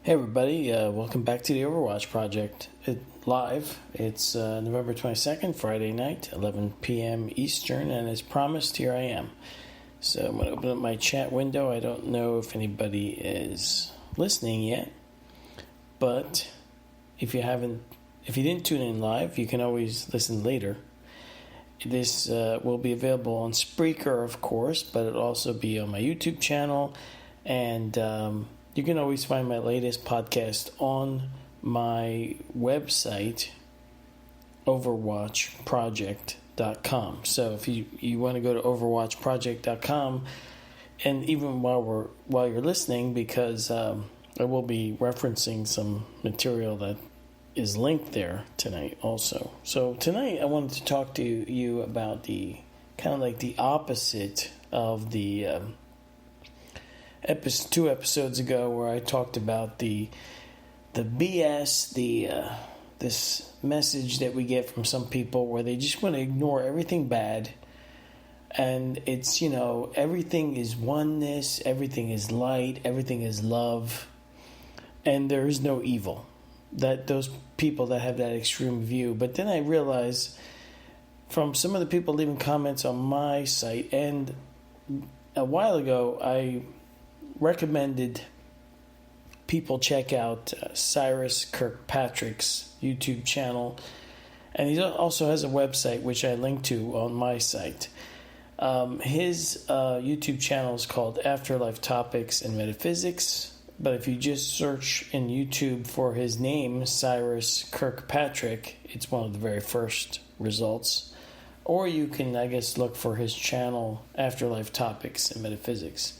Hey everybody, welcome back to the Overwatch Project live. It's November 22nd, Friday night, 11 p.m. Eastern, and as promised, here I am. So I'm going to open up my chat window. I don't know if anybody is listening yet, but if you didn't tune in live, you can always listen later. This will be available on Spreaker, of course, but it'll also be on my YouTube channel, and you can always find my latest podcast on my website, OverwatchProject.com. So if you want to go to OverwatchProject.com, and even while you're listening, because I will be referencing some material that is linked there tonight also. So tonight I wanted to talk to you about the kind of like the opposite of the 2 episodes ago, where I talked about the BS, this message that we get from some people where they just want to ignore everything bad, and it's, everything is oneness, everything is light, everything is love, and there is no evil. That those people that have that extreme view. But then I realized from some of the people leaving comments on my site, and a while ago I recommended people check out Cyrus Kirkpatrick's YouTube channel, and he also has a website which I link to on my site. His YouTube channel is called Afterlife Topics and Metaphysics, but if you just search in YouTube for his name, Cyrus Kirkpatrick, it's one of the very first results. Or you can, I guess, look for his channel, Afterlife Topics and Metaphysics.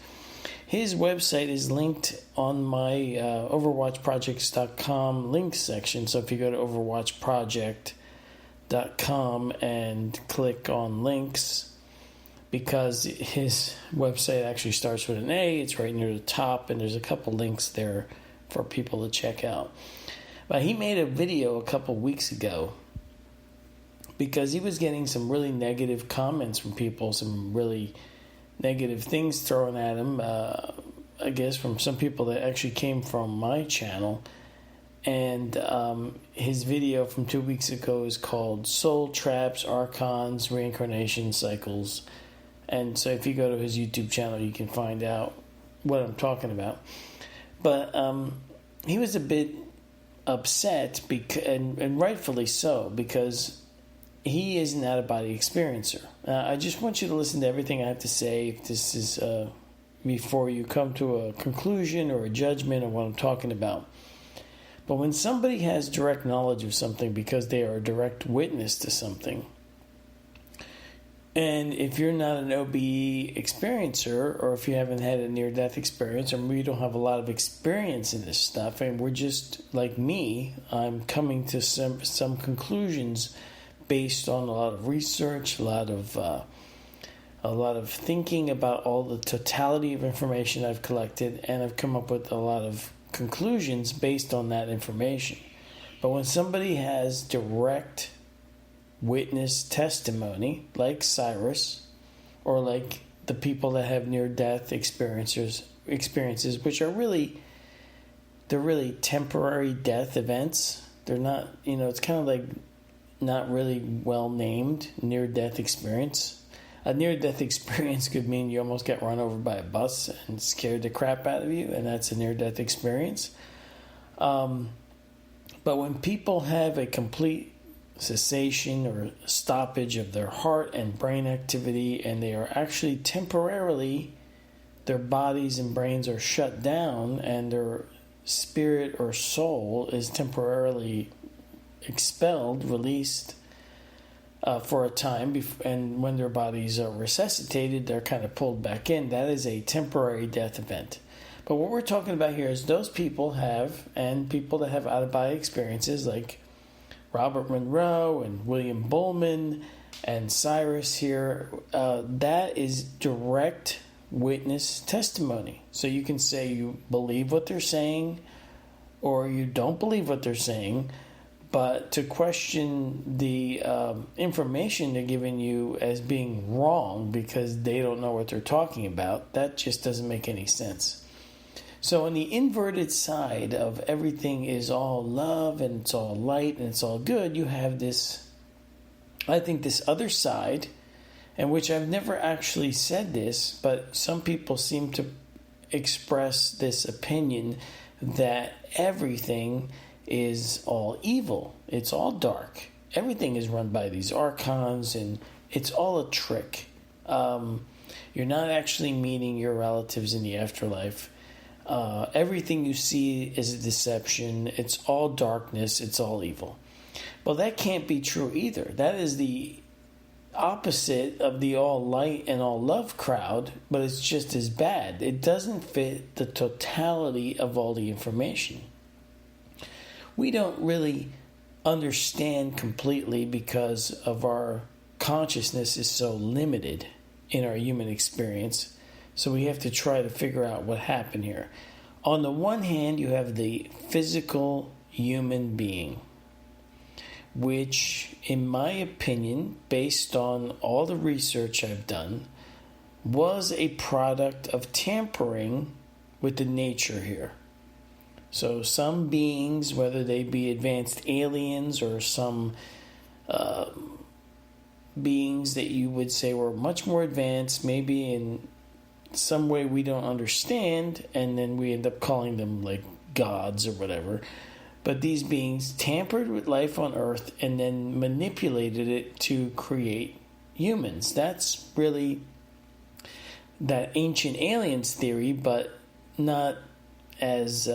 His website is linked on my OverwatchProjects.com links section. So if you go to OverwatchProject.com and click on links, because his website actually starts with an A, it's right near the top, and there's a couple links there for people to check out. But he made a video a couple weeks ago because he was getting some really negative comments from people, some really negative things thrown at him, I guess, from some people that actually came from my channel. And his video from 2 weeks ago is called Soul Traps, Archons, Reincarnation Cycles. And so if you go to his YouTube channel, you can find out what I'm talking about. But he was a bit upset, and rightfully so, because he is an out-of-body experiencer. I just want you to listen to everything I have to say. If this is before you come to a conclusion or a judgment of what I'm talking about. But when somebody has direct knowledge of something because they are a direct witness to something, and if you're not an OBE experiencer, or if you haven't had a near-death experience, or maybe you don't have a lot of experience in this stuff, and we're just like me, I'm coming to some conclusions based on a lot of research, a lot of thinking about all the totality of information I've collected, and I've come up with a lot of conclusions based on that information. But when somebody has direct witness testimony, like Cyrus, or like the people that have near-death experiences, which are really temporary death events. They're not, it's kind of like not really well named near-death experience. A near-death experience could mean you almost get run over by a bus and scared the crap out of you, and that's a near-death experience. But when people have a complete cessation or stoppage of their heart and brain activity, and they are actually temporarily, their bodies and brains are shut down, and their spirit or soul is temporarily expelled, released for a time, and when their bodies are resuscitated, they're kind of pulled back in. That is a temporary death event. But what we're talking about here is those people and people that have out-of-body experiences, like Robert Monroe and William Bullman and Cyrus here, that is direct witness testimony. So you can say you believe what they're saying or you don't believe what they're saying, but to question the information they're giving you as being wrong because they don't know what they're talking about, that just doesn't make any sense. So on the inverted side of everything is all love and it's all light and it's all good, you have this, I think, this other side, and which I've never actually said this, but some people seem to express this opinion that everything is all evil. It's all dark. Everything is run by these archons, and it's all a trick. You're not actually meeting your relatives in the afterlife. Everything you see is a deception. It's all darkness. It's all evil. Well, that can't be true either. That is the opposite of the all light and all love crowd, but it's just as bad. It doesn't fit the totality of all the information. We don't really understand completely because of our consciousness is so limited in our human experience. So we have to try to figure out what happened here. On the one hand, you have the physical human being, which, in my opinion, based on all the research I've done, was a product of tampering with the nature here. So some beings, whether they be advanced aliens or some beings that you would say were much more advanced, maybe in some way we don't understand, and then we end up calling them like gods or whatever. But these beings tampered with life on Earth and then manipulated it to create humans. That's really that ancient aliens theory, but not as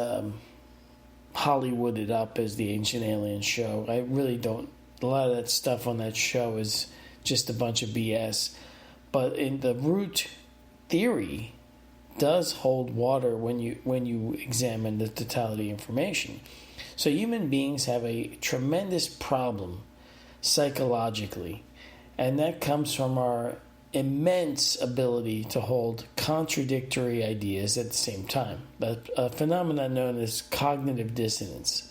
Hollywooded up as the Ancient Aliens show. I really don't. A lot of that stuff on that show is just a bunch of BS. But in the root theory does hold water when you examine the totality information. So human beings have a tremendous problem psychologically, and that comes from our immense ability to hold contradictory ideas at the same time, a phenomenon known as cognitive dissonance.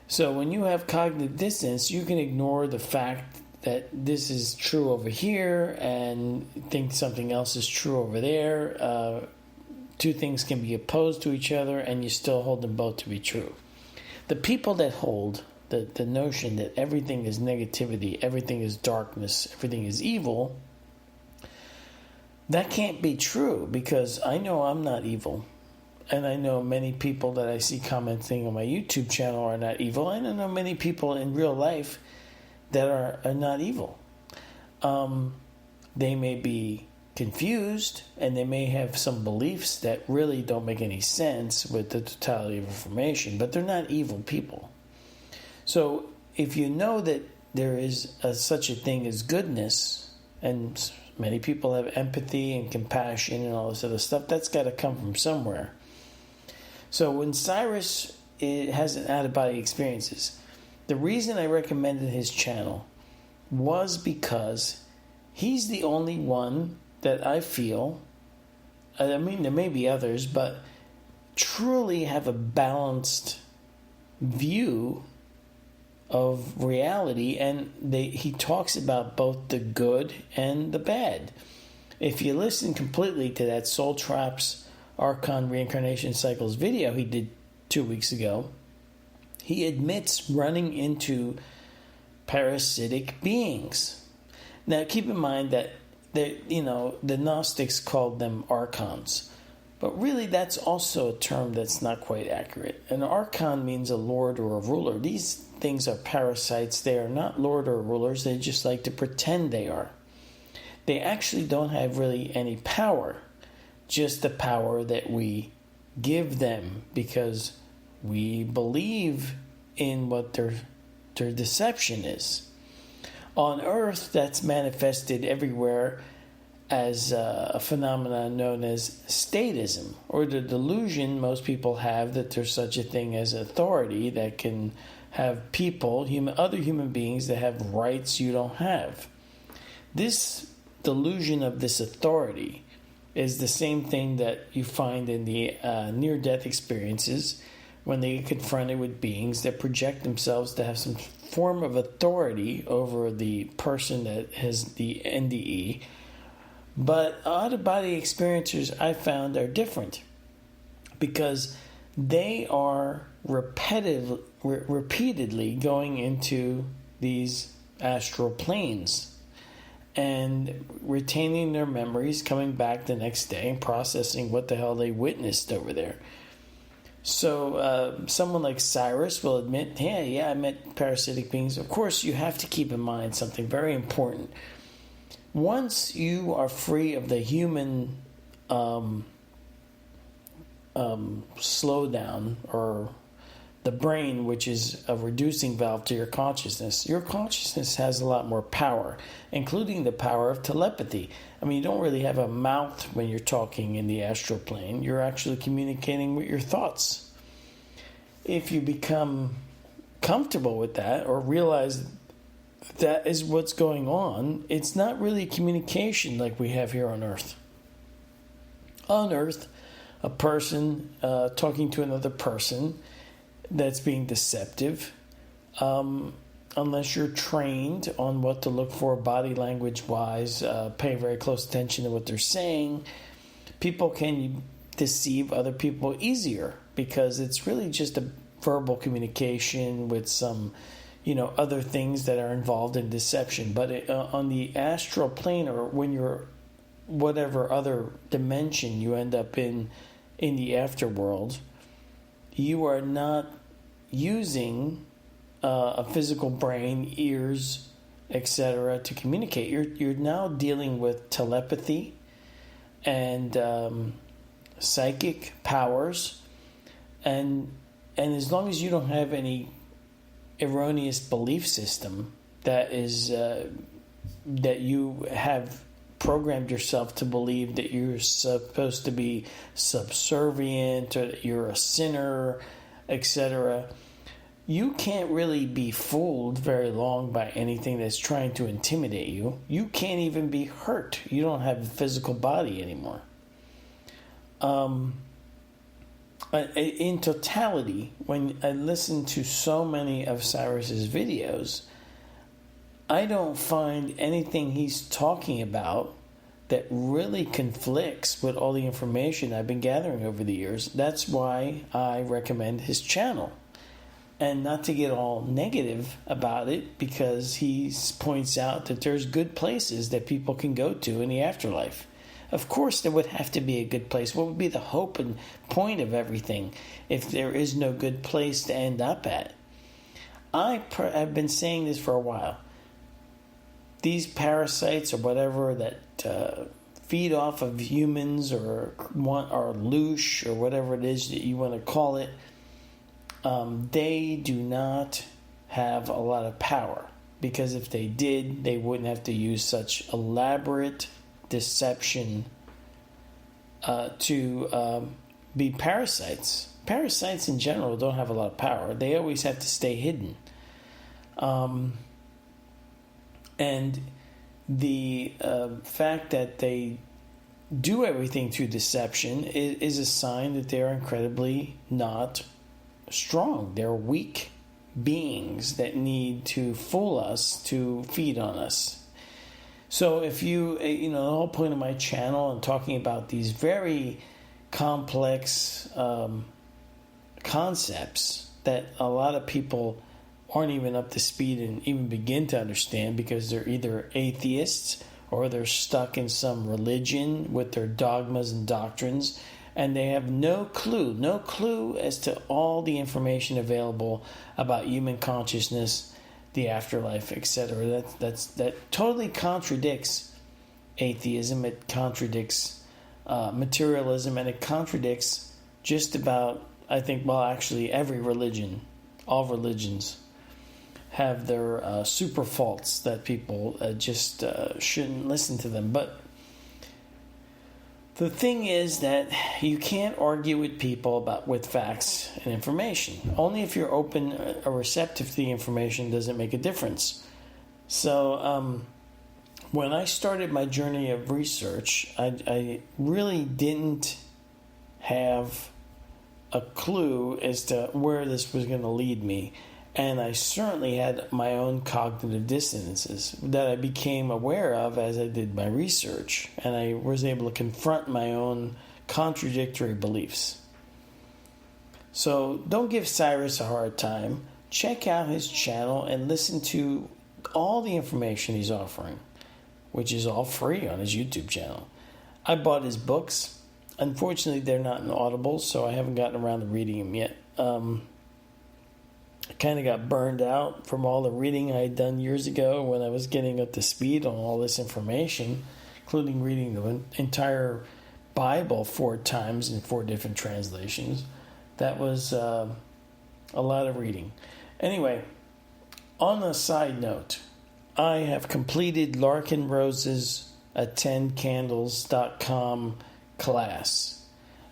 So when you have cognitive dissonance, you can ignore the fact that this is true over here and think something else is true over there. Two things can be opposed to each other, and you still hold them both to be true. The people that hold the notion that everything is negativity, everything is darkness, everything is evil, that can't be true, because I know I'm not evil. And I know many people that I see commenting on my YouTube channel are not evil. And I know many people in real life that are not evil. They may be confused, and they may have some beliefs that really don't make any sense with the totality of information, but they're not evil people. So if you know that there is such a thing as goodness, and many people have empathy and compassion and all this other stuff, that's got to come from somewhere. So when Cyrus has an out-of-body experiences, the reason I recommended his channel was because he's the only one that I feel, I mean, there may be others, but truly have a balanced view of reality, and he talks about both the good and the bad. If you listen completely to that Soul Traps Archon Reincarnation Cycles video he did 2 weeks ago, he admits running into parasitic beings. Now keep in mind that the Gnostics called them archons, but really that's also a term that's not quite accurate. An archon means a lord or a ruler. These things are parasites. They are not lord or rulers. They just like to pretend they are. They actually don't have really any power, just the power that we give them because we believe in what their deception is. On Earth, that's manifested everywhere as a phenomenon known as statism, or the delusion most people have that there's such a thing as authority that can have people, other human beings, that have rights you don't have. This delusion of this authority is the same thing that you find in the near-death experiences when they get confronted with beings that project themselves to have some form of authority over the person that has the NDE. But out-of-body experiencers, I found, are different. because they are repeatedly going into these astral planes and retaining their memories, coming back the next day and processing what the hell they witnessed over there. So someone like Cyrus will admit, hey, yeah, I met parasitic beings. Of course, you have to keep in mind something very important. Once you are free of the human slowdown, or the brain, which is a reducing valve to your consciousness has a lot more power, including the power of telepathy. I mean, you don't really have a mouth when you're talking in the astral plane. You're actually communicating with your thoughts. If you become comfortable with that, or realize that is what's going on, it's not really communication like we have here on Earth. On Earth, a person talking to another person, that's being deceptive, unless you're trained on what to look for body language wise, pay very close attention to what they're saying. People can deceive other people easier because it's really just a verbal communication with some other things that are involved in deception. But on the astral plane, or when you're whatever other dimension you end up in the afterworld, you are not using a physical brain, ears, etc. to communicate. You're now dealing with telepathy and psychic powers, and as long as you don't have any erroneous belief system that is that you have programmed yourself to believe that you're supposed to be subservient, or that you're a sinner, etc., you can't really be fooled very long by anything that's trying to intimidate you. You can't even be hurt. You don't have a physical body anymore. In totality, when I listen to so many of Cyrus's videos, I don't find anything he's talking about that really conflicts with all the information I've been gathering over the years. That's why I recommend his channel. And not to get all negative about it, because he points out that there's good places that people can go to in the afterlife. Of course, there would have to be a good place. What would be the hope and point of everything if there is no good place to end up at? I've been saying this for a while. These parasites or whatever that feed off of humans, or loosh, or whatever it is that you want to call it, they do not have a lot of power, because if they did, they wouldn't have to use such elaborate deception to be parasites. Parasites in general don't have a lot of power. They always have to stay hidden. And the fact that they do everything through deception is a sign that they're incredibly not strong. They're weak beings that need to fool us to feed on us. So if the whole point of my channel and talking about these very complex concepts that a lot of people aren't even up to speed and even begin to understand, because they're either atheists or they're stuck in some religion with their dogmas and doctrines, and they have no clue as to all the information available about human consciousness, the afterlife, etc. That totally contradicts atheism. It contradicts materialism, and it contradicts just about, I think, actually every religion. All religions have their super faults that people just shouldn't listen to them. But the thing is that you can't argue with people with facts and information. Only if you're open or receptive to the information does it make a difference. So when I started my journey of research, I really didn't have a clue as to where this was going to lead me. And I certainly had my own cognitive dissonances that I became aware of as I did my research. And I was able to confront my own contradictory beliefs. So don't give Cyrus a hard time. Check out his channel and listen to all the information he's offering, which is all free on his YouTube channel. I bought his books. Unfortunately, they're not in Audible, so I haven't gotten around to reading them yet. I kind of got burned out from all the reading I had done years ago when I was getting up to speed on all this information, including reading the entire Bible 4 times in 4 different translations. That was a lot of reading. Anyway, on a side note, I have completed Larkin Rose's attendcandles.com class.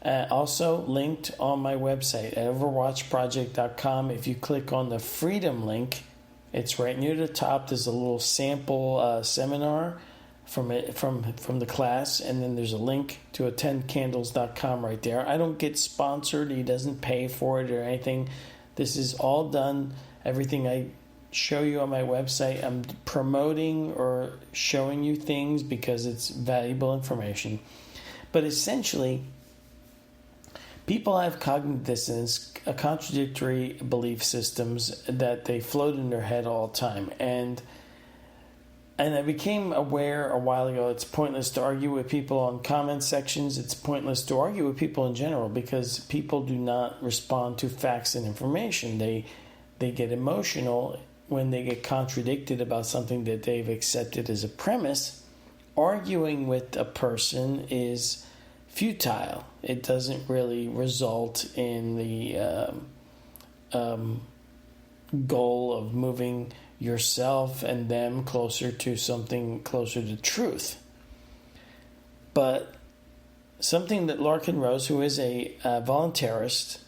Also linked on my website at OverwatchProject.com. If you click on the Freedom link, it's right near the top. There's a little sample seminar from the class, and then there's a link to attendcandles.com right there. I don't get sponsored. He doesn't pay for it or anything. This is all done. Everything I show you on my website, I'm promoting or showing you things because it's valuable information. But essentially, people have cognitive dissonance, contradictory belief systems that they float in their head all the time. And I became aware a while ago it's pointless to argue with people on comment sections. It's pointless to argue with people in general because people do not respond to facts and information. They get emotional when they get contradicted about something that they've accepted as a premise. Arguing with a person is futile. It doesn't really result in the goal of moving yourself and them closer to something closer to truth. But something that Larkin Rose, who is a voluntarist,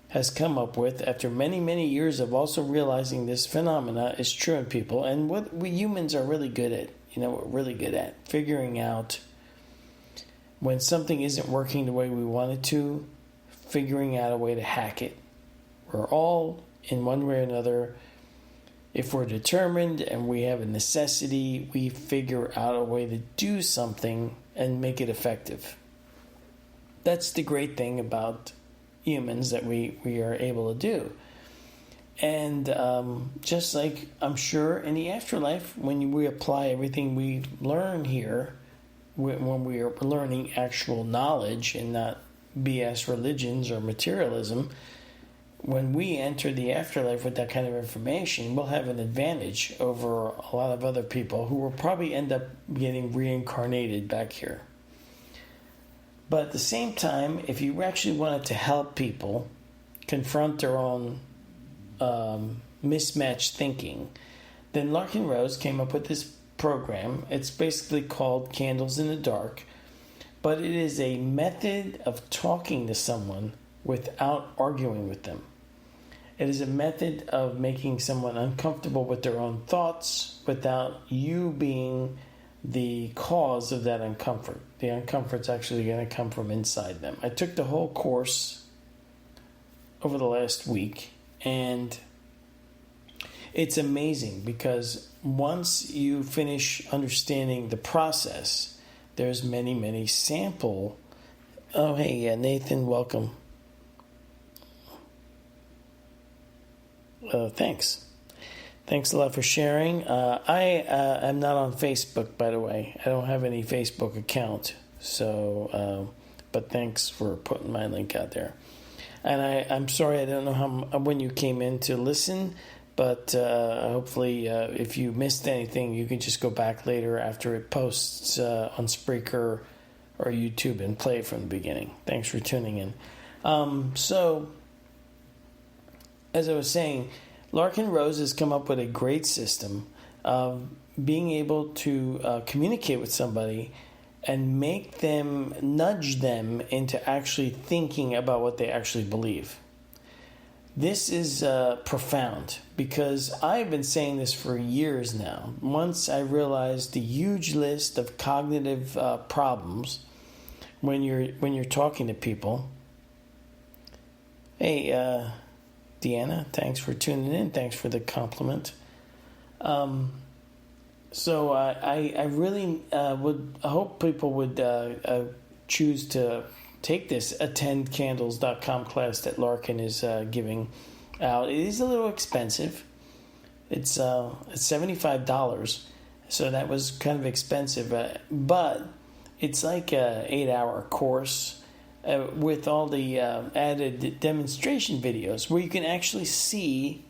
has come up with after many, many years of also realizing this phenomena is true in people, and what we humans are really good at, we're really good at figuring out when something isn't working the way we want it to, figuring out a way to hack it. We're all, in one way or another, if we're determined and we have a necessity, we figure out a way to do something and make it effective. That's the great thing about humans that we are able to do. And just like I'm sure in the afterlife, when we apply everything we learn here, when we are learning actual knowledge and not BS religions or materialism, when we enter the afterlife with that kind of information, we'll have an advantage over a lot of other people who will probably end up getting reincarnated back here. But at the same time, if you actually wanted to help people confront their own mismatched thinking, then Larkin Rose came up with this program. It's basically called Candles in the Dark, but it is a method of talking to someone without arguing with them. It is a method of making someone uncomfortable with their own thoughts without you being the cause of that uncomfort. The uncomfort's actually going to come from inside them. I took the whole course over the last week, and it's amazing because once you finish understanding the process, there's many, many sample. Oh, hey, Nathan, welcome. Thanks. Thanks a lot for sharing. I am not on Facebook, by the way. I don't have any Facebook account. So, but thanks for putting my link out there. And I'm sorry, I don't know when you came in to listen, but hopefully if you missed anything, you can just go back later after it posts on Spreaker or YouTube and play it from the beginning. Thanks for tuning in. So, as I was saying, Larkin Rose has come up with a great system of being able to communicate with somebody and nudge them into actually thinking about what they actually believe. This is profound because I've been saying this for years now. Once I realized the huge list of cognitive problems when you're talking to people. Hey, Deanna, thanks for tuning in. Thanks for the compliment. So I really I hope people would choose to take this attendcandles.com class that Larkin is giving out. It is a little expensive. It's $75, so that was kind of expensive, but it's like a 8-hour course with all the added demonstration videos where you can actually see.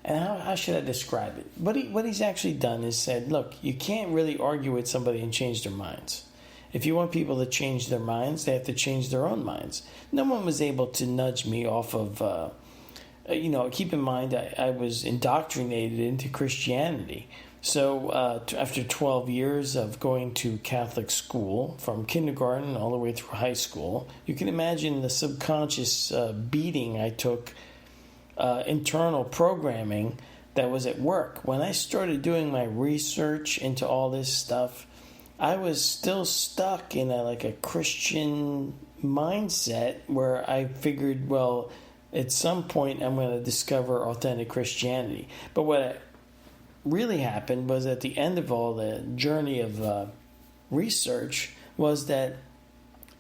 And how should I describe it? What he's actually done is said, look, you can't really argue with somebody and change their minds. If you want people to change their minds, they have to change their own minds. No one was able to nudge me off of, keep in mind I was indoctrinated into Christianity. So after 12 years of going to Catholic school, from kindergarten all the way through high school, you can imagine the subconscious beating I took, internal programming that was at work. When I started doing my research into all this stuff, I was still stuck in a Christian mindset where I figured, well, at some point I'm going to discover authentic Christianity. But what really happened was at the end of all the journey of research was that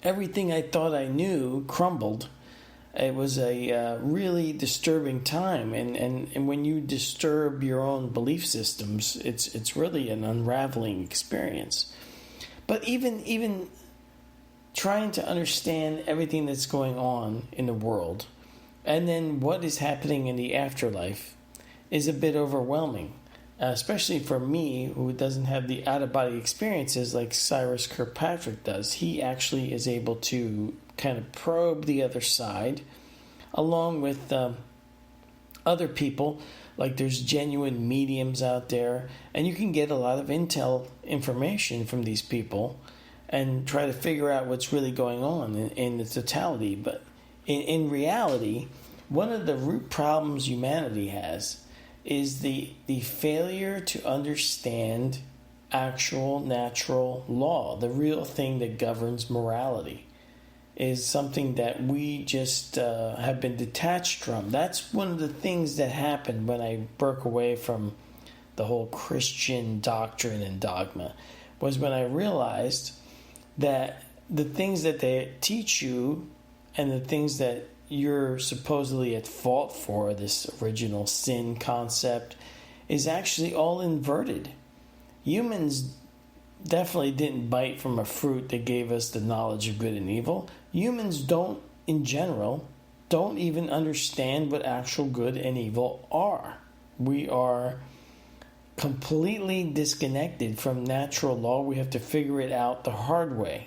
everything I thought I knew crumbled. It was a really disturbing time, and when you disturb your own belief systems, it's really an unraveling experience. But even trying to understand everything that's going on in the world, and then what is happening in the afterlife, is a bit overwhelming, especially for me, who doesn't have the out-of-body experiences like Cyrus Kirkpatrick does. He actually is able to kind of probe the other side, along with other people. Like there's genuine mediums out there, and you can get a lot of intel information from these people and try to figure out what's really going on in the totality. But in reality, one of the root problems humanity has is the failure to understand actual natural law, the real thing that governs morality. Is something that we just have been detached from. That's one of the things that happened when I broke away from the whole Christian doctrine and dogma, was when I realized that the things that they teach you and the things that you're supposedly at fault for, this original sin concept, is actually all inverted. Humans definitely didn't bite from a fruit that gave us the knowledge of good and evil. Humans in general, don't even understand what actual good and evil are. We are completely disconnected from natural law. We have to figure it out the hard way.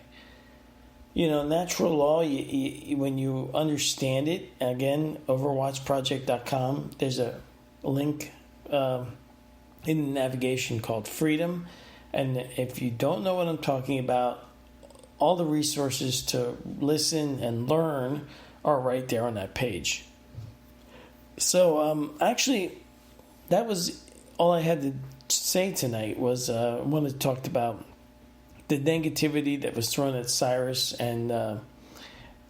Natural law, when you understand it, again, OverwatchProject.com, there's a link in the navigation called Freedom. And if you don't know what I'm talking about, all the resources to listen and learn are right there on that page. So, actually, that was all I had to say tonight. Was I wanted to talk about the negativity that was thrown at Cyrus, and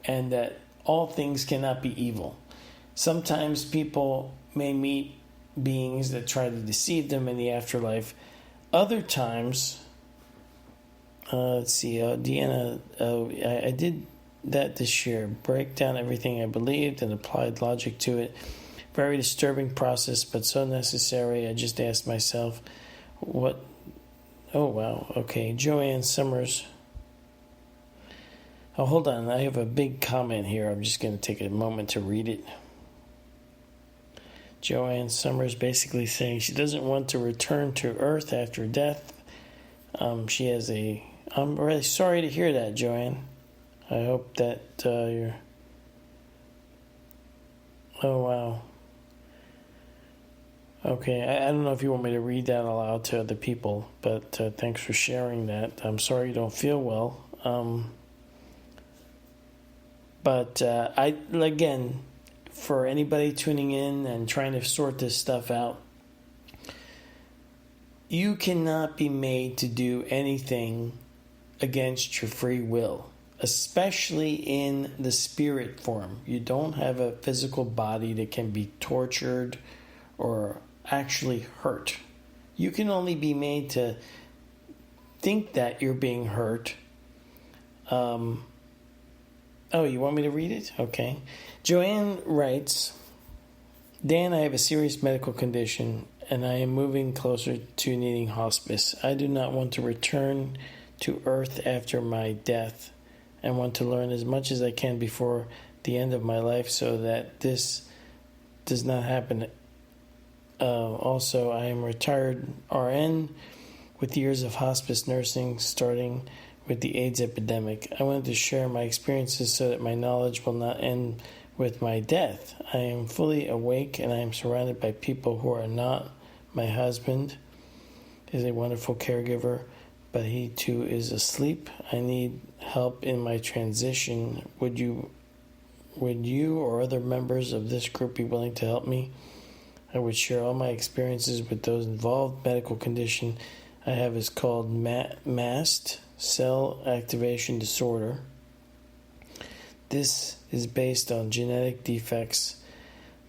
that all things cannot be evil. Sometimes people may meet beings that try to deceive them in the afterlife. Other times, let's see, Deanna, I did that this year. Break down everything I believed and applied logic to it. Very disturbing process, but so necessary. I just asked myself, what? Oh, wow. Okay, Joanne Summers. Oh, hold on. I have a big comment here. I'm just going to take a moment to read it. Joanne Summers basically saying she doesn't want to return to Earth after death. She has I'm really sorry to hear that, Joanne. I hope that you're... Oh, wow. Okay, I don't know if you want me to read that aloud to other people, but thanks for sharing that. I'm sorry you don't feel well. But again, for anybody tuning in and trying to sort this stuff out, you cannot be made to do anything against your free will, especially in the spirit form. You don't have a physical body that can be tortured or actually hurt. You can only be made to think that you're being hurt Oh, you want me to read it? Okay. Joanne writes, Dan, I have a serious medical condition, and I am moving closer to needing hospice. I do not want to return to Earth after my death and want to learn as much as I can before the end of my life so that this does not happen. Also, I am retired RN with years of hospice nursing, starting with the AIDS epidemic. I wanted to share my experiences so that my knowledge will not end with my death. I am fully awake and I am surrounded by people who are not. My husband is a wonderful caregiver, but he too is asleep. I need help in my transition. Would you or other members of this group be willing to help me? I would share all my experiences with those involved. Medical condition I have is called mast cell activation disorder. This is based on genetic defects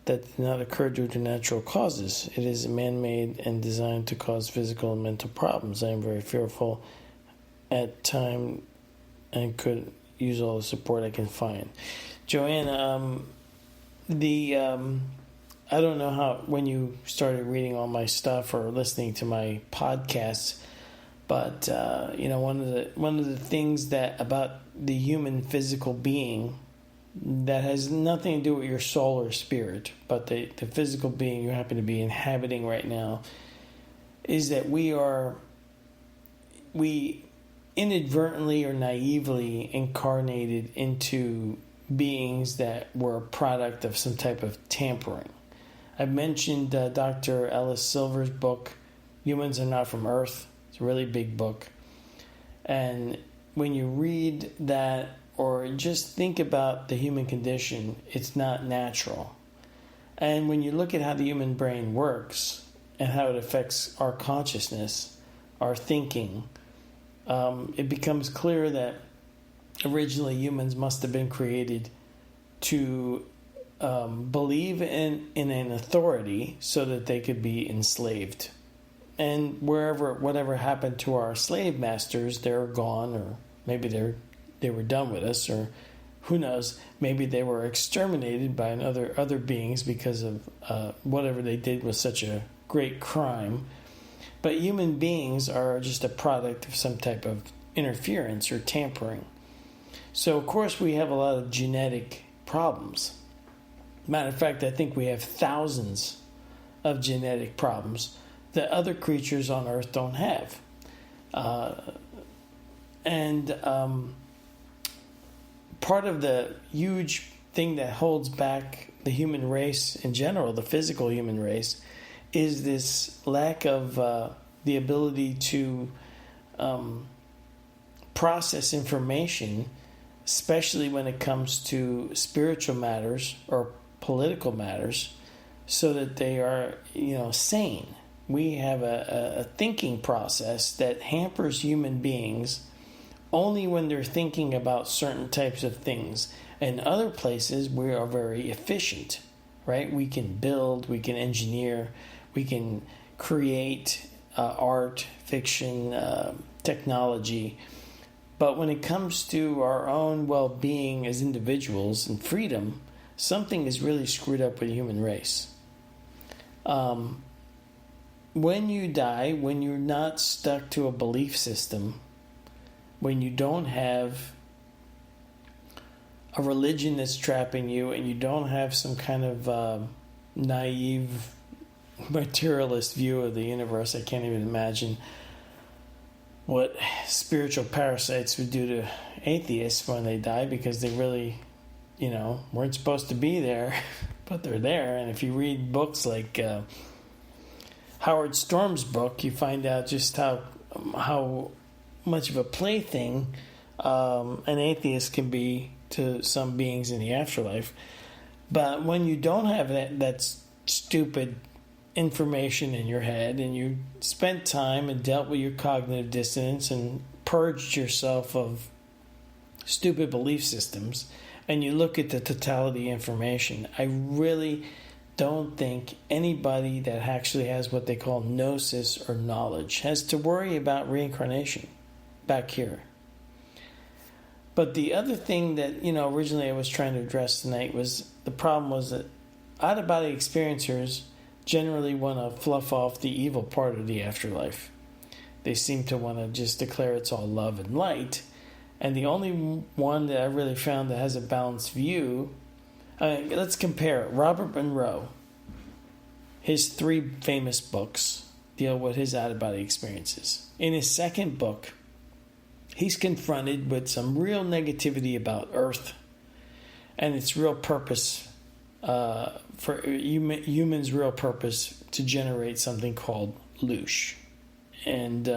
that did not occur due to natural causes. It is man-made and designed to cause physical and mental problems. I am very fearful at time and could use all the support I can find. Joanne, I don't know how when you started reading all my stuff or listening to my podcasts, but one of the things that about the human physical being that has nothing to do with your soul or spirit, but the physical being you happen to be inhabiting right now, is that we inadvertently or naively incarnated into beings that were a product of some type of tampering. I've mentioned Dr. Ellis Silver's book, Humans Are Not From Earth. It's a really big book. And when you read that or just think about the human condition, it's not natural. And when you look at how the human brain works and how it affects our consciousness, our thinking, it becomes clear that originally humans must have been created to believe in an authority so that they could be enslaved. And whatever happened to our slave masters, they're gone, or maybe they were done with us, or who knows, maybe they were exterminated by other beings because of whatever they did was such a great crime. But human beings are just a product of some type of interference or tampering. So, of course, we have a lot of genetic problems. Matter of fact, I think we have thousands of genetic problems that other creatures on Earth don't have. Part of the huge thing that holds back the human race in general, the physical human race, is this lack of the ability to process information, especially when it comes to spiritual matters or political matters, so that they are, sane. We have a thinking process that hampers human beings only when they're thinking about certain types of things. In other places, we are very efficient, right? We can build, we can engineer, we can create art, fiction, technology. But when it comes to our own well-being as individuals and freedom, something is really screwed up with the human race. When you die, when you're not stuck to a belief system, when you don't have a religion that's trapping you, and you don't have some kind of naive materialist view of the universe, I can't even imagine what spiritual parasites would do to atheists when they die, because they really, weren't supposed to be there, but they're there. And if you read books like Howard Storm's book, you find out just how much of a plaything an atheist can be to some beings in the afterlife. But when you don't have that stupid information in your head, and you spent time and dealt with your cognitive dissonance and purged yourself of stupid belief systems, and you look at the totality of information, I really don't think anybody that actually has what they call gnosis or knowledge has to worry about reincarnation back here. But the other thing that, originally I was trying to address tonight was the problem was that out-of-body experiencers generally want to fluff off the evil part of the afterlife. They seem to want to just declare it's all love and light. And the only one that I really found that has a balanced view, let's compare it. Robert Monroe, his 3 famous books deal with his out-of-body experiences. In his second book, he's confronted with some real negativity about Earth and its real purpose, for humans' real purpose to generate something called loosh. And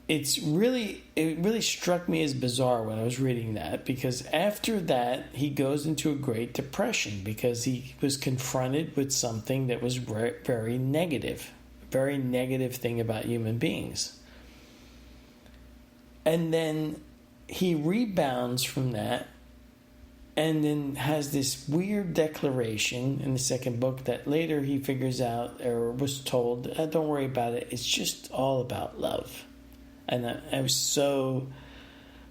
it really struck me as bizarre when I was reading that, because after that he goes into a great depression because he was confronted with something that was very negative thing about human beings. And then he rebounds from that and then has this weird declaration in the second book that later he figures out or was told, don't worry about it, it's just all about love. And I was so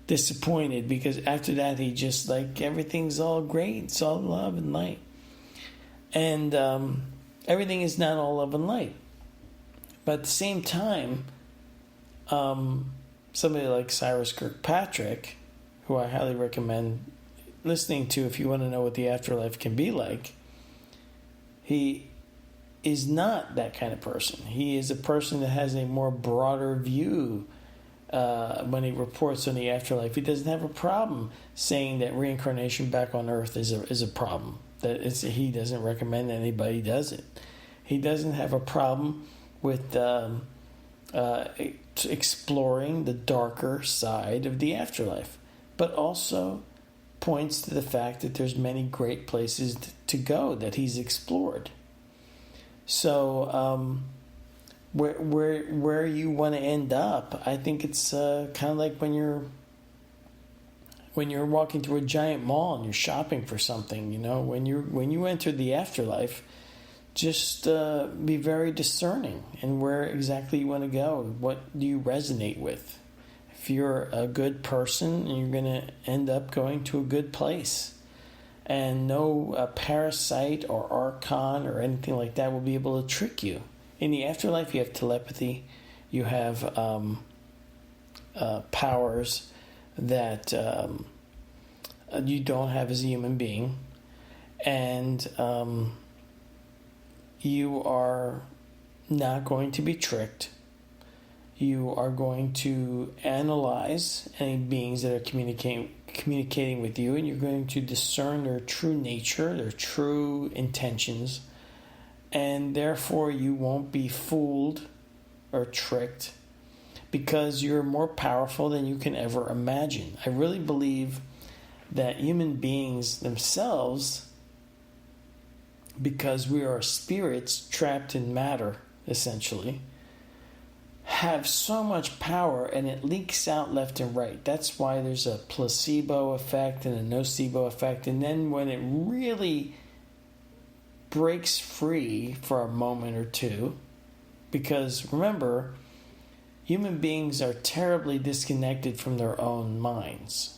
disappointed because after that he just everything's all great, it's all love and light. And everything is not all love and light. But at the same time, somebody like Cyrus Kirkpatrick, who I highly recommend listening to if you want to know what the afterlife can be like, he is not that kind of person. He is a person that has a more broader view when he reports on the afterlife. He doesn't have a problem saying that reincarnation back on Earth is a problem. He doesn't recommend anybody does it. He doesn't have a problem with exploring the darker side of the afterlife, but also points to the fact that there's many great places to go that he's explored. So where you want to end up, I think it's kind of like when you're walking through a giant mall and you're shopping for something. When you enter the afterlife, just be very discerning in where exactly you want to go. What do you resonate with? If you're a good person, you're going to end up going to a good place. And no parasite or archon or anything like that will be able to trick you. In the afterlife, you have telepathy. You have powers that you don't have as a human being. And you are not going to be tricked. You are going to analyze any beings that are communicating with you, and you're going to discern their true nature, their true intentions, and therefore you won't be fooled or tricked because you're more powerful than you can ever imagine. I really believe that human beings themselves, because we are spirits trapped in matter, essentially, have so much power, and it leaks out left and right. That's why there's a placebo effect and a nocebo effect. And then when it really breaks free for a moment or two, because remember, human beings are terribly disconnected from their own minds.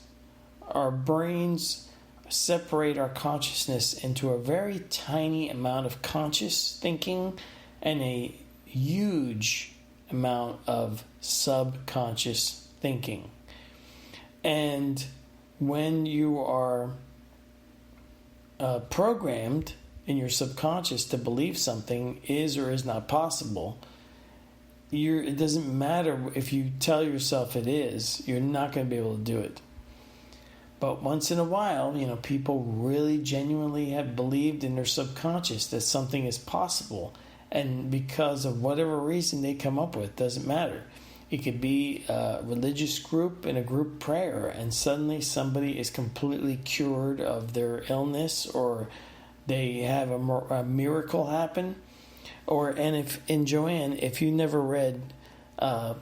Our brains separate our consciousness into a very tiny amount of conscious thinking and a huge amount of subconscious thinking. And when you are programmed in your subconscious to believe something is or is not possible, it doesn't matter if you tell yourself it is, you're not going to be able to do it. But once in a while, people really genuinely have believed in their subconscious that something is possible. And because of whatever reason they come up with, doesn't matter. It could be a religious group in a group prayer, and suddenly somebody is completely cured of their illness, or they have a miracle happen. And Joanne, if you never read a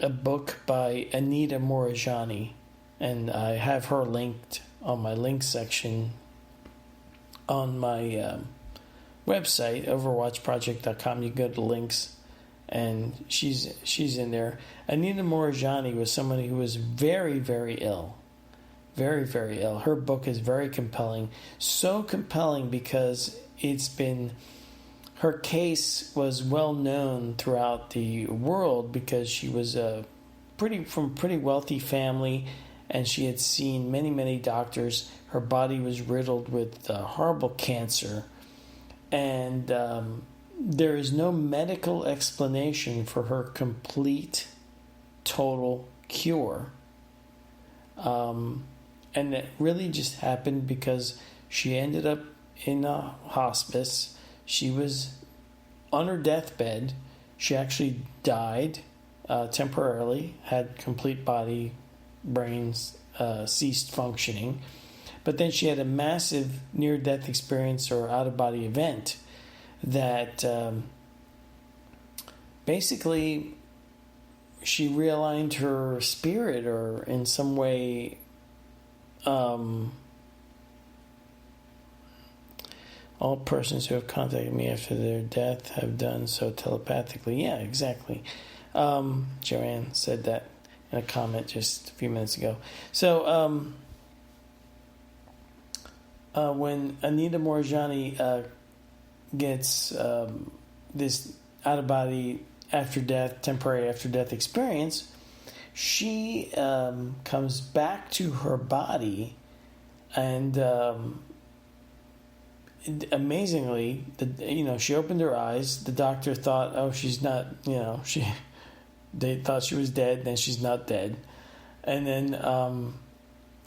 book by Anita Morajani, and I have her linked on my link section on my website, OverwatchProject.com. You go to links, and she's in there. Anita Moorjani was someone who was very, very ill. Very, very ill. Her book is very compelling. So compelling because her case was well known throughout the world because she was from a pretty wealthy family, and she had seen many, many doctors. Her body was riddled with horrible cancer, and there is no medical explanation for her complete, total cure. And it really just happened because she ended up in a hospice. She was on her deathbed. She actually died temporarily, had complete body, brains ceased functioning. But then she had a massive near-death experience or out-of-body event that basically she realigned her spirit, or in some way all persons who have contacted me after their death have done so telepathically. Yeah, exactly. Joanne said that in a comment just a few minutes ago. So when Anita Moorjani gets this out-of-body temporary after-death experience, she comes back to her body, and amazingly, she opened her eyes. The doctor thought, oh, she's not, they thought she was dead, then she's not dead. And then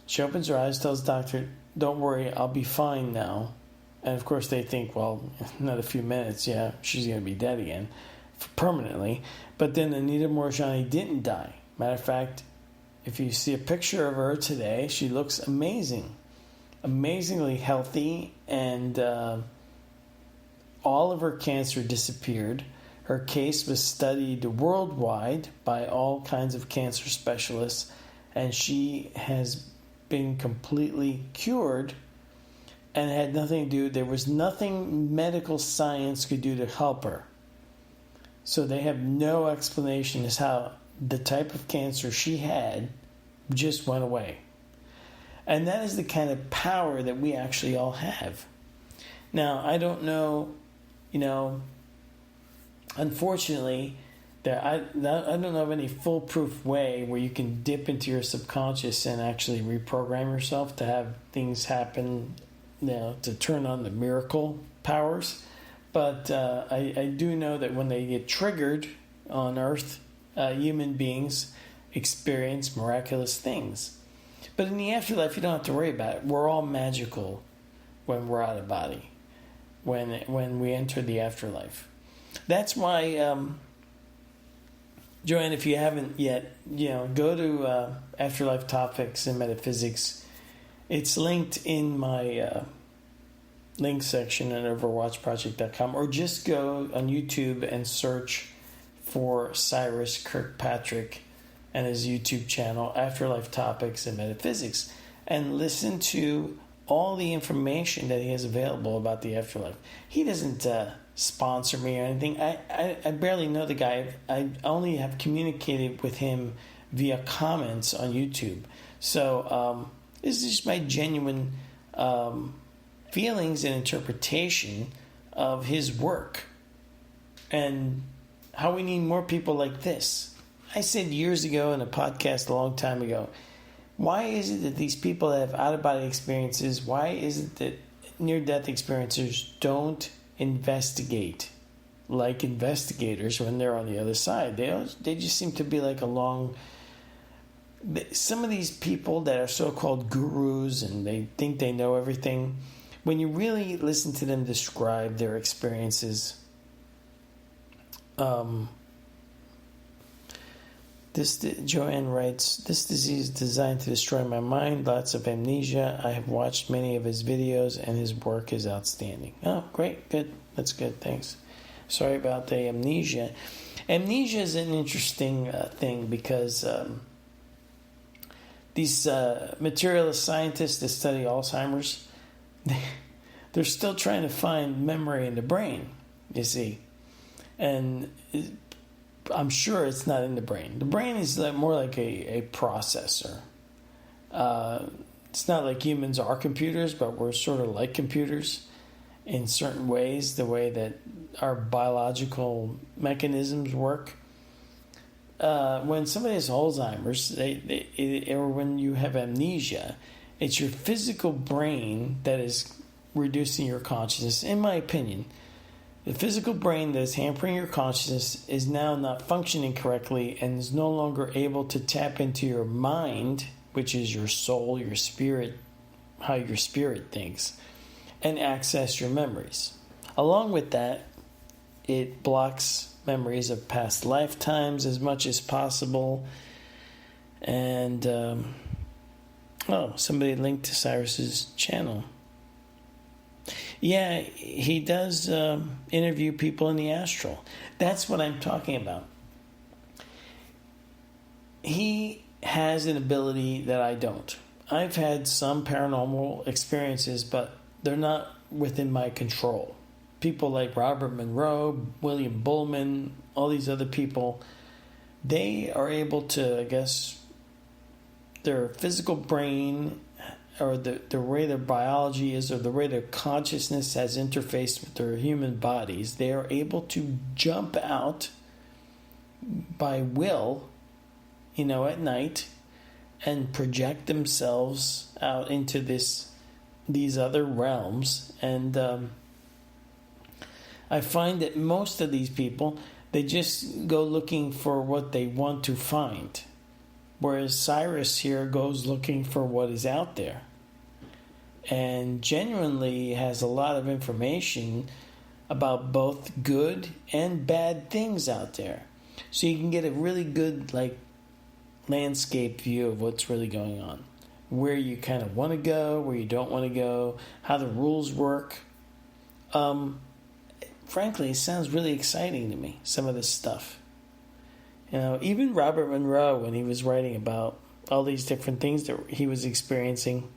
she opens her eyes, tells the doctor, don't worry, I'll be fine now. And of course they think, well, another few minutes, yeah, she's going to be dead again, permanently. But then Anita Moorjani didn't die. Matter of fact, if you see a picture of her today, she looks amazing. Amazingly healthy, and all of her cancer disappeared. Her case was studied worldwide by all kinds of cancer specialists, and she has been completely cured, and it had nothing to do, there was nothing medical science could do to help her. So they have no explanation as how the type of cancer she had just went away. And that is the kind of power that we actually all have. Now, I don't know, unfortunately, I don't know of any foolproof way where you can dip into your subconscious and actually reprogram yourself to have things happen, to turn on the miracle powers. But I do know that when they get triggered on Earth, human beings experience miraculous things. But in the afterlife, you don't have to worry about it. We're all magical when we're out of body, when we enter the afterlife. That's why, Joanne, if you haven't yet, go to Afterlife Topics and Metaphysics. It's linked in my link section at OverwatchProject.com, or just go on YouTube and search for Cyrus Kirkpatrick and his YouTube channel, Afterlife Topics and Metaphysics, and listen to all the information that he has available about the afterlife. He doesn't sponsor me or anything. I barely know the guy. I only have communicated with him via comments on YouTube. So this is just my genuine feelings and interpretation of his work, and how we need more people like this. I said years ago in a podcast a long time ago, why is it that these people that have out-of-body experiences, why is it that near-death experiencers don't investigate like investigators when they're on the other side? They just seem to be like some of these people that are so-called gurus and they think they know everything, when you really listen to them describe their experiences, Joanne writes, this disease is designed to destroy my mind, lots of amnesia. I have watched many of his videos and his work is outstanding. Oh, great, good. That's good, thanks. Sorry about the amnesia. Amnesia is an interesting thing because these materialist scientists that study Alzheimer's, they're still trying to find memory in the brain, you see. And I'm sure it's not in the brain. The brain is more like a processor. It's not like humans are computers, but we're sort of like computers in certain ways, the way that our biological mechanisms work. When somebody has Alzheimer's, or when you have amnesia, it's your physical brain that is reducing your consciousness. In my opinion, the physical brain that is hampering your consciousness is now not functioning correctly and is no longer able to tap into your mind, which is your soul, your spirit, how your spirit thinks, and access your memories. Along with that, it blocks memories of past lifetimes as much as possible. And, somebody linked to Cyrus's channel. Yeah, he does interview people in the astral. That's what I'm talking about. He has an ability that I don't. I've had some paranormal experiences, but they're not within my control. People like Robert Monroe, William Bullman, all these other people, they are able to, I guess, their physical brain or the way their biology is or the way their consciousness has interfaced with their human bodies, they are able to jump out by will, at night and project themselves out into these other realms. And I find that most of these people, they just go looking for what they want to find. Whereas Cyrus here goes looking for what is out there. And genuinely has a lot of information about both good and bad things out there. So you can get a really good landscape view of what's really going on. Where you kind of want to go, where you don't want to go, how the rules work. Frankly, it sounds really exciting to me, some of this stuff. Even Robert Monroe, when he was writing about all these different things that he was experiencing,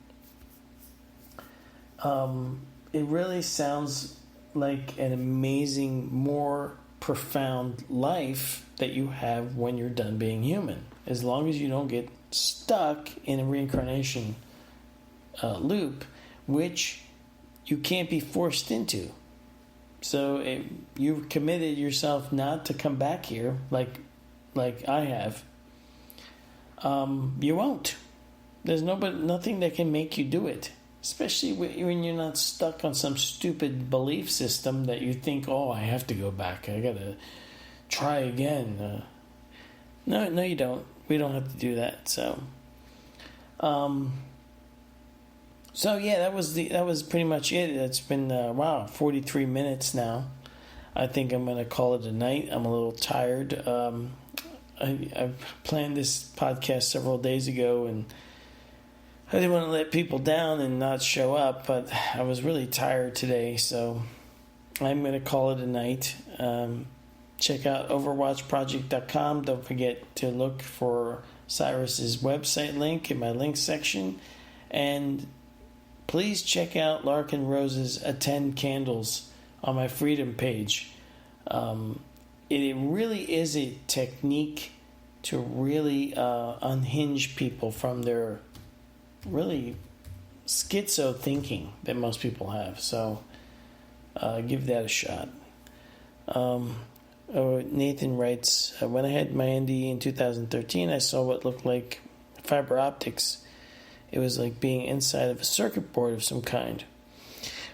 it really sounds like an amazing, more profound life that you have when you're done being human. As long as you don't get stuck in a reincarnation loop, which you can't be forced into. So you've committed yourself not to come back here like I have. You won't. There's nothing that can make you do it. Especially when you're not stuck on some stupid belief system that you think, I have to go back. I gotta try again. No, you don't. We don't have to do that. So, that was pretty much it. It's been 43 minutes now. I think I'm gonna call it a night. I'm a little tired. I planned this podcast several days ago, and I didn't want to let people down and not show up, but I was really tired today, so I'm going to call it a night. Check out OverwatchProject.com. Don't forget to look for Cyrus's website link in my links section. And please check out Larkin Rose's Attend Candles on my Freedom page. It really is a technique to really unhinge people from their really schizo thinking that most people have. So give that a shot. Nathan writes, when I had my ND in 2013, I saw what looked like fiber optics. It was like being inside of a circuit board of some kind.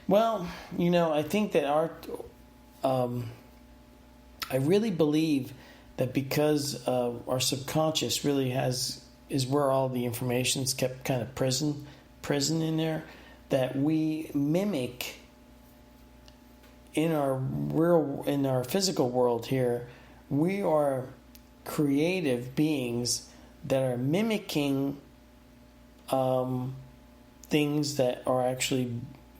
Well, I think that I really believe that because our subconscious really is where all the information's kept kind of prison in there, that we mimic in our physical world here. We are creative beings that are mimicking things that are actually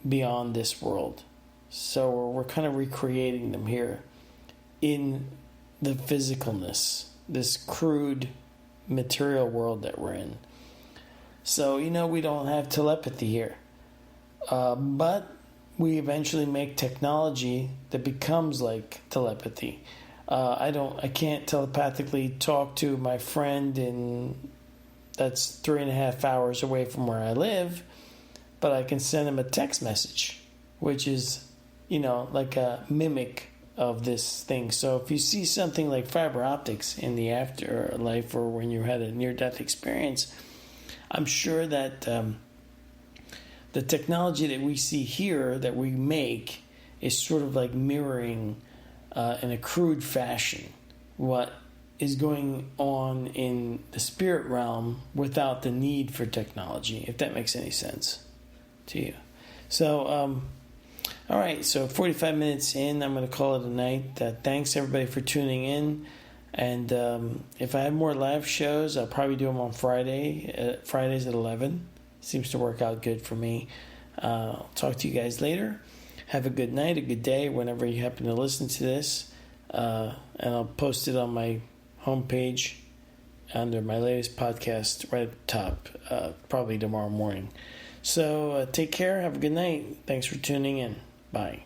beyond this world. So we're kind of recreating them here in the physicalness, this crude material world that we're in. So, we don't have telepathy here. But we eventually make technology that becomes like telepathy. I can't telepathically talk to my friend that's 3.5 hours away from where I live, but I can send him a text message, which is, like a mimic of this thing. So if you see something like fiber optics in the afterlife or when you had a near-death experience, I'm sure that the technology that we see here that we make is sort of like mirroring in a crude fashion what is going on in the spirit realm without the need for technology, if that makes any sense to you. So, all right, so 45 minutes in, I'm going to call it a night. Thanks, everybody, for tuning in. And if I have more live shows, I'll probably do them on Fridays at 11. Seems to work out good for me. I'll talk to you guys later. Have a good night, a good day, whenever you happen to listen to this. And I'll post it on my homepage under my latest podcast right at the top, probably tomorrow morning. So take care. Have a good night. Thanks for tuning in. Bye.